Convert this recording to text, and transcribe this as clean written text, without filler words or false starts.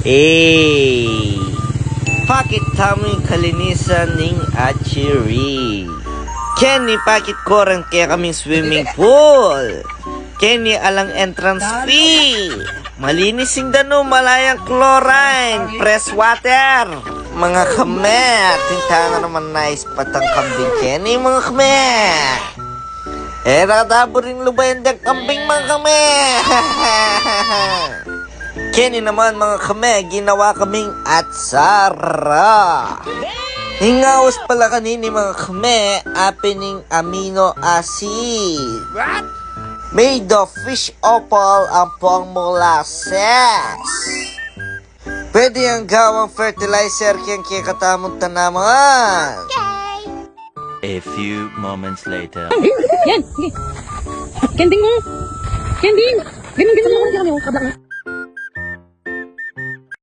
Eh, pakit kami kalinisan ning archery. Kenny, pakit koran kaya kaming swimming pool. Kenny, alang entrance fee. Malinis yung dano, malayang chlorine, fresh water. Mga kame, tinta naman nice patang kambing, Kenny, mga kame. Nakatabo rin lubayan ng kambing, mga kame. Kenny naman, mga kame, ginawa kaming atsara. Hingaos pala kanini, mga kame, apining amino acid. What? Made of fish offal ang pong molasses. Pwede ang gawang fertilizer kiyang kikatamong tanaman. A few moments later. Yan, sige. Kending mo. Kending. Ganun mo. Kabla mo.